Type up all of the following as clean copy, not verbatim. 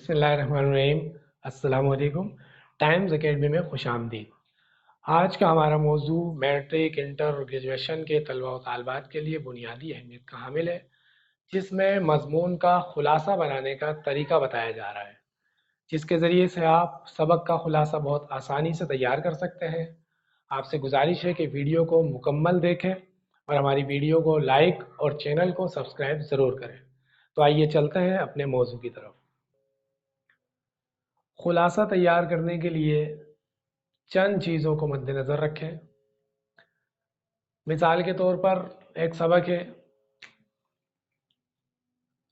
बिस्मिल्लाहिर्रहमानिर्रहीम। अस्सलाम वालेकुम। टाइम्स एकेडमी में खुश आमदीद। आज का हमारा मौजू मैट्रिक, इंटर और ग्रेजुएशन के तलबा व तालिबात के लिए बुनियादी अहमियत का हामिल है, जिसमें मजमून का खुलासा बनाने का तरीका बताया जा रहा है, जिसके ज़रिए से आप सबक का खुलासा बहुत आसानी से तैयार कर सकते हैं। आपसे गुजारिश है कि वीडियो को मुकम्मल देखें और हमारी वीडियो को लाइक और चैनल को सब्सक्राइब ज़रूर करें। तो आइए चलते हैं अपने मौजू की तरफ। खुलासा तैयार करने के लिए चंद चीज़ों को मद्देनज़र रखें। मिसाल के तौर पर एक सबक है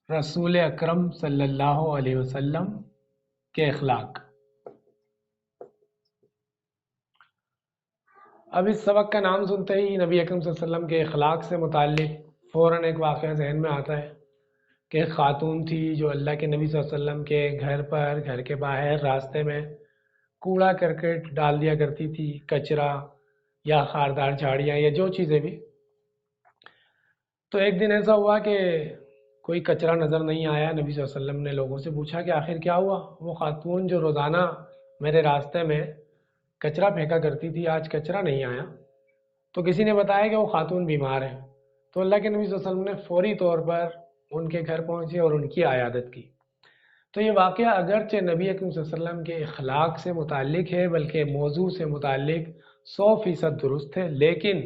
रसूल अकरम सल्लल्लाहु अलैहि वसल्लम के अखलाक। अब इस सबक का नाम सुनते ही नबी अकरम सल्लल्लाहु अलैहि वसल्लम के अखलाक से मुताल्लिक़ फ़ौरन एक वाक़या जहन में आता है कि एक खातून थी जो अल्लाह के नबी सल्लल्लाहु अलैहि वसल्लम के घर पर, घर के बाहर, रास्ते में कूड़ा करकट डाल दिया करती थी, कचरा या खारदार झाड़ियाँ या जो चीज़ें भी। तो एक दिन ऐसा हुआ कि कोई कचरा नज़र नहीं आया। नबी सल्लल्लाहु अलैहि वसल्लम ने लोगों से पूछा कि आखिर क्या हुआ। वो खातून जो रोज़ाना मेरे रास्ते में कचरा फेंका करती थी, आज कचरा नहीं आया। तो किसी ने बताया कि वो खातून बीमार है। तो अल्लाह के नबी सल्लल्लाहु अलैहि वसल्लम ने फ़ौरी तौर पर उनके घर पहुँचे और उनकी आयादत की। तो ये वाक़या अगरचे नबी अकरम सल्लल्लाहु अलैहि वसल्लम के अखलाक से मुताल्लिक़ है, बल्कि मौजू से मुताल्लिक़ 100% दुरुस्त है, लेकिन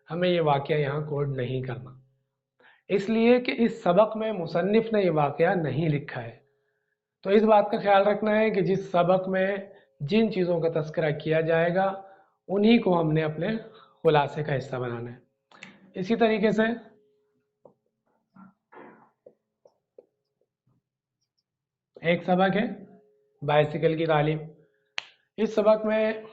हमें ये वाक़या यहाँ कोड नहीं करना, इसलिए कि इस सबक में मुसन्निफ़ ने ये वाक़या नहीं लिखा है। तो इस बात का ख्याल रखना है कि जिस सबक में जिन चीज़ों का तज़किरा किया जाएगा उन्हीं को हमने अपने खुलासे का हिस्सा बनाना है। इसी तरीके से एक सबक है बाइसिकल की तालीम। इस सबक में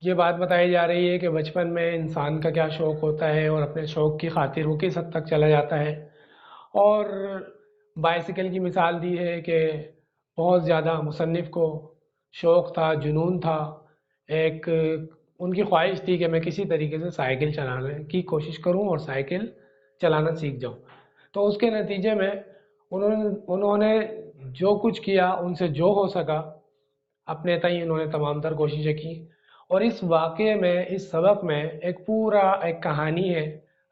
ये बात बताई जा रही है कि बचपन में इंसान का क्या शौक़ होता है और अपने शौक़ की खातिर वो किस हद तक चला जाता है। और बाइसिकल की मिसाल दी है कि बहुत ज़्यादा मुसन्निफ़ को शौक़ था, जुनून था, एक उनकी ख्वाहिश थी कि मैं किसी तरीके से साइकिल चलाने की कोशिश करूं और साइकिल चलाना सीख जाऊं। तो उसके नतीजे में उन्होंने जो कुछ किया, उनसे जो हो सका अपने तय उन्होंने तमाम तर कोशिशें की। और इस वाक़े में, इस सबक में एक पूरा एक कहानी है,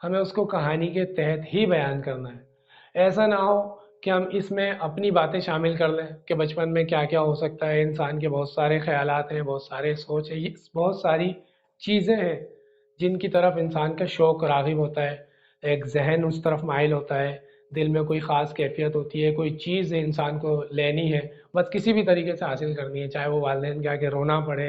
हमें उसको कहानी के तहत ही बयान करना है। ऐसा ना हो कि हम इसमें अपनी बातें शामिल कर लें कि बचपन में क्या क्या हो सकता है। इंसान के बहुत सारे ख्यालात हैं, बहुत सारे सोच है, बहुत सारी चीज़ें हैं जिनकी तरफ इंसान का शौक़ राग़िब होता है, एक जहन उस तरफ माइल होता है, दिल में कोई ख़ास कैफियत होती है, कोई चीज़ इंसान को लेनी है, बस किसी भी तरीके से हासिल करनी है, चाहे वो वालिदैन के आगे रोना पड़े,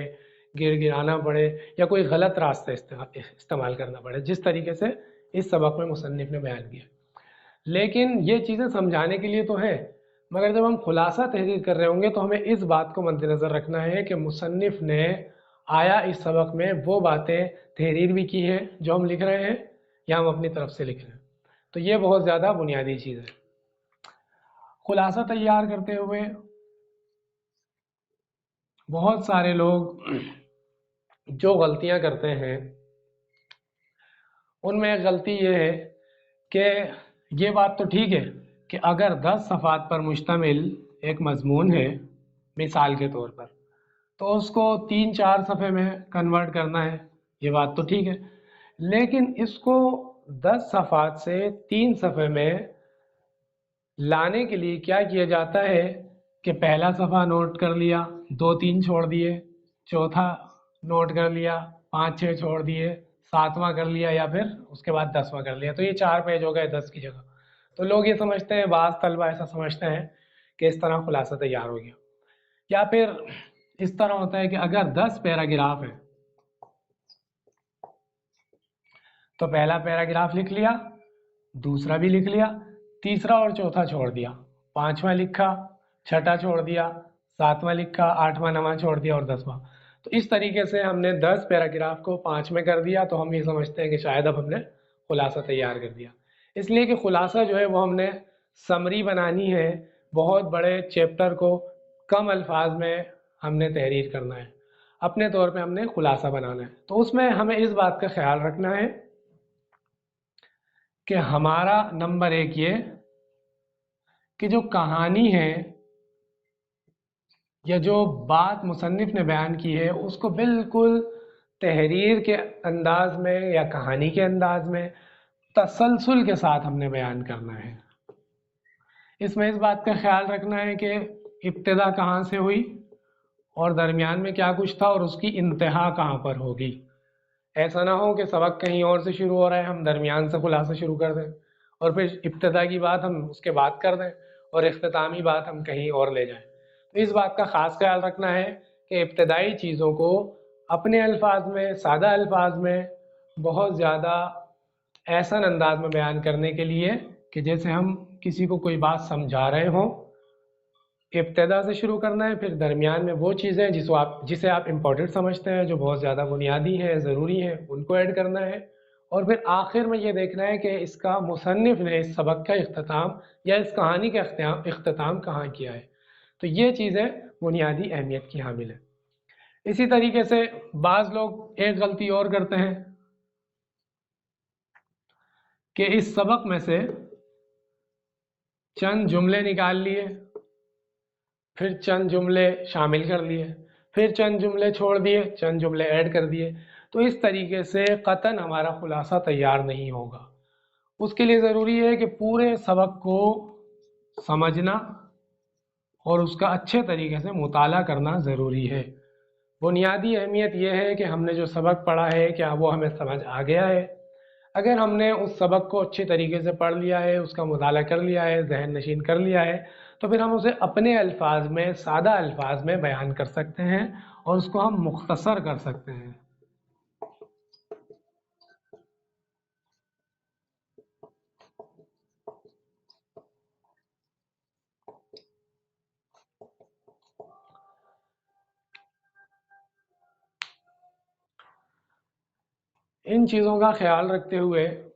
गिड़गिड़ाना पड़े या कोई गलत रास्ता इस्तेमाल करना पड़े, जिस तरीके से इस सबक में मुसन्निफ़ ने बयान किया। लेकिन ये चीज़ें समझाने के लिए तो है, मगर जब हम खुलासा तहरीर कर रहे होंगे तो हमें इस बात को मद्देनज़र रखना है कि मुसन्निफ़ ने आया इस सबक में वो बातें तहरीर भी की हैं जो हम लिख रहे हैं या हम अपनी तरफ से लिख रहे हैं। तो ये बहुत ज़्यादा बुनियादी चीज़ है। खुलासा तैयार करते हुए बहुत सारे लोग जो गलतियां करते हैं, उनमें एक गलती ये है कि ये बात तो ठीक है कि अगर 10 सफ़ात पर मुश्तमिल एक मज़मून है मिसाल के तौर पर, तो उसको 3-4 सफ़े में कन्वर्ट करना है, ये बात तो ठीक है। लेकिन इसको 10 सफ़ात से 3 सफ़े में लाने के लिए क्या किया जाता है कि पहला सफ़ा नोट कर लिया, 2-3 छोड़ दिए, चौथा नोट कर लिया, 5-6 छोड़ दिए, 7वां कर लिया या फिर उसके बाद 10वां कर लिया। तो ये 4 पेज हो गए 10 की जगह। तो लोग ये समझते हैं, बाज़ तलबा ऐसा समझते हैं कि इस तरह खुलासा तैयार हो गया। या फिर इस तरह होता है कि अगर 10 पैराग्राफ है तो पहला पैराग्राफ लिख लिया, दूसरा भी लिख लिया, तीसरा और चौथा छोड़ दिया, 5वां लिखा, छठा छोड़ दिया, 7वां लिखा, 8वां 9वां छोड़ दिया और 10वां। तो इस तरीके से हमने 10 पैराग्राफ को 5 में कर दिया। तो हम ये समझते हैं कि शायद अब हमने खुलासा तैयार कर दिया। इसलिए कि खुलासा जो है वो हमने समरी बनानी है, बहुत बड़े चैप्टर को कम अल्फाज में हमने तहरीर करना है, अपने तौर पे हमने खुलासा बनाना है। तो उसमें हमें इस बात का ख्याल रखना है कि हमारा नंबर 1 ये कि जो कहानी है یا جو بات مصنف نے بیان کی ہے اس کو بالکل تحریر کے انداز میں یا کہانی کے انداز میں تسلسل کے ساتھ ہم نے بیان کرنا ہے۔ اس میں اس بات کا خیال رکھنا ہے کہ ابتدا کہاں سے ہوئی اور درمیان میں کیا کچھ تھا اور اس کی انتہا کہاں پر ہوگی۔ ایسا نہ ہو کہ سبق کہیں اور سے شروع ہو رہا ہے، ہم درمیان سے خلاصہ شروع کر دیں اور پھر ابتدا کی بات ہم اس کے بعد کر دیں اور اختتامی بات ہم کہیں اور لے جائیں۔ تو اس بات کا خاص خیال رکھنا ہے کہ ابتدائی چیزوں کو اپنے الفاظ میں، سادہ الفاظ میں، بہت زیادہ احسن انداز میں بیان کرنے کے لیے کہ جیسے ہم کسی کو کوئی بات سمجھا رہے ہوں، ابتدا سے شروع کرنا ہے، پھر درمیان میں وہ چیزیں جسے آپ امپورٹنٹ سمجھتے ہیں، جو بہت زیادہ بنیادی ہیں، ضروری ہیں، ان کو ایڈ کرنا ہے، اور پھر آخر میں یہ دیکھنا ہے کہ اس کا مصنف نے اس سبق کا اختتام یا اس کہانی کا اختتام کہاں کیا ہے۔ تو یہ چیزیں بنیادی اہمیت کی حامل ہیں۔ اسی طریقے سے بعض لوگ ایک غلطی اور کرتے ہیں کہ اس سبق میں سے چند جملے نکال لیے، پھر چند جملے شامل کر لیے، پھر چند جملے چھوڑ دیے، چند جملے ایڈ کر دیے۔ تو اس طریقے سے قطعاً ہمارا خلاصہ تیار نہیں ہوگا۔ اس کے لیے ضروری ہے کہ پورے سبق کو سمجھنا اور اس کا اچھے طریقے سے مطالعہ کرنا ضروری ہے۔ بنیادی اہمیت یہ ہے کہ ہم نے جو سبق پڑھا ہے کیا وہ ہمیں سمجھ آ گیا ہے۔ اگر ہم نے اس سبق کو اچھے طریقے سے پڑھ لیا ہے، اس کا مطالعہ کر لیا ہے، ذہن نشین کر لیا ہے، تو پھر ہم اسے اپنے الفاظ میں، سادہ الفاظ میں بیان کر سکتے ہیں اور اس کو ہم مختصر کر سکتے ہیں۔ ان چیزوں کا خیال رکھتے ہوئے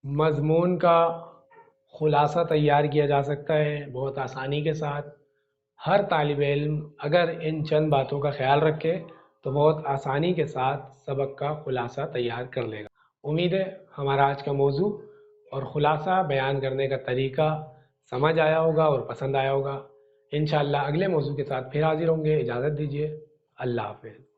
مضمون کا خلاصہ تیار کیا جا سکتا ہے بہت آسانی کے ساتھ۔ ہر طالب علم اگر ان چند باتوں کا خیال رکھے تو بہت آسانی کے ساتھ سبق کا خلاصہ تیار کر لے گا۔ امید ہے ہمارا آج کا موضوع اور خلاصہ بیان کرنے کا طریقہ سمجھ آیا ہوگا اور پسند آیا ہوگا۔ انشاءاللہ اگلے موضوع کے ساتھ پھر حاضر ہوں گے۔ اجازت دیجیے، اللہ حافظ۔